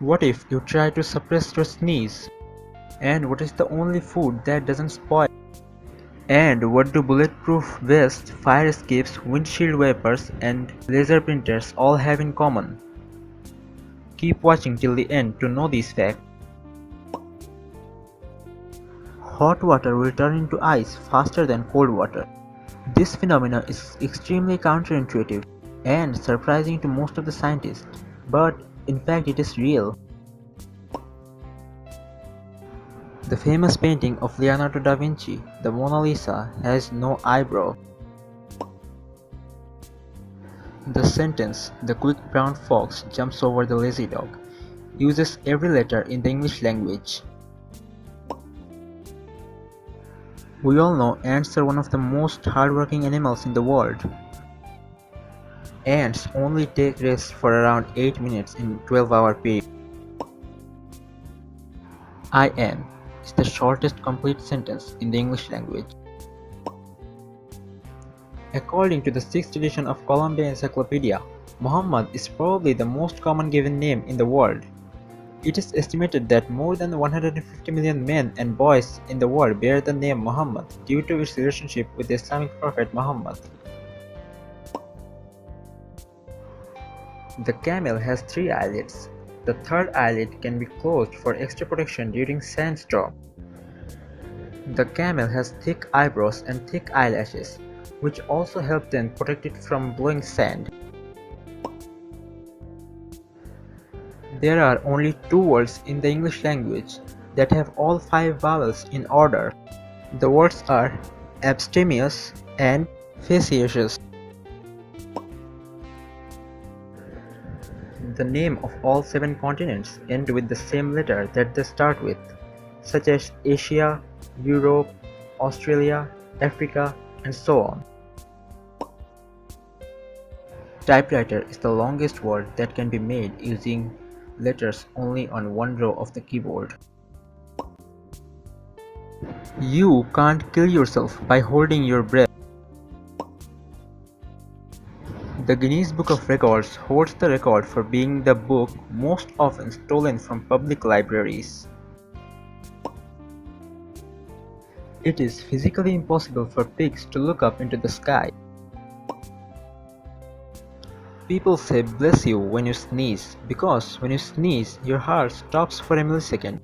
What if you try to suppress your sneeze? And what is the only food that doesn't spoil? And what do bulletproof vests, fire escapes, windshield wipers, and laser printers all have in common? Keep watching till the end to know these facts. Hot water will turn into ice faster than cold water. This phenomenon is extremely counterintuitive and surprising to most of the scientists, but in fact it is real. The famous painting of Leonardo da Vinci, the Mona Lisa, has no eyebrow. The sentence, "the quick brown fox jumps over the lazy dog," uses every letter in the English language. We all know ants are one of the most hardworking animals in the world. Ants only take rest for around 8 minutes in a 12-hour period. I am is the shortest complete sentence in the English language. According to the 6th edition of Columbia Encyclopedia, Muhammad is probably the most common given name in the world. It is estimated that more than 150 million men and boys in the world bear the name Muhammad due to its relationship with the Islamic prophet Muhammad. The camel has 3 eyelids. The third eyelid can be closed for extra protection during sandstorm. The camel has thick eyebrows and thick eyelashes, which also help them protect it from blowing sand. There are only 2 words in the English language that have all 5 vowels in order. The words are abstemious and facetious. The name of all 7 continents end with the same letter that they start with, such as Asia, Europe, Australia, Africa, and so on. Typewriter is the longest word that can be made using letters only on one row of the keyboard. You can't kill yourself by holding your breath. The Guinness Book of Records holds the record for being the book most often stolen from public libraries. It is physically impossible for pigs to look up into the sky. People say "bless you" when you sneeze because when you sneeze, your heart stops for a millisecond.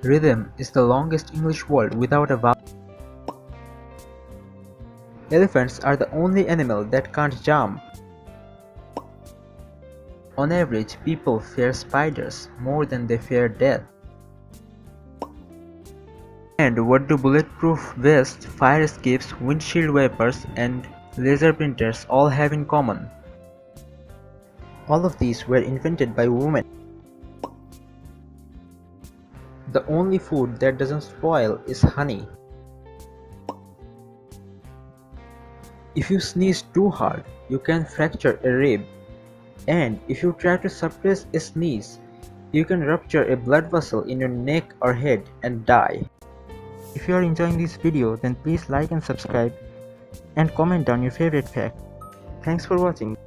Rhythm is the longest English word without a vowel. Elephants are the only animal that can't jump. On average, people fear spiders more than they fear death. And what do bulletproof vests, fire escapes, windshield wipers, and laser printers all have in common? All of these were invented by women. The only food that doesn't spoil is honey. If you sneeze too hard, you can fracture a rib. And if you try to suppress a sneeze, you can rupture a blood vessel in your neck or head and die. If you are enjoying this video, then please like and subscribe and comment down your favorite fact. Thanks for watching.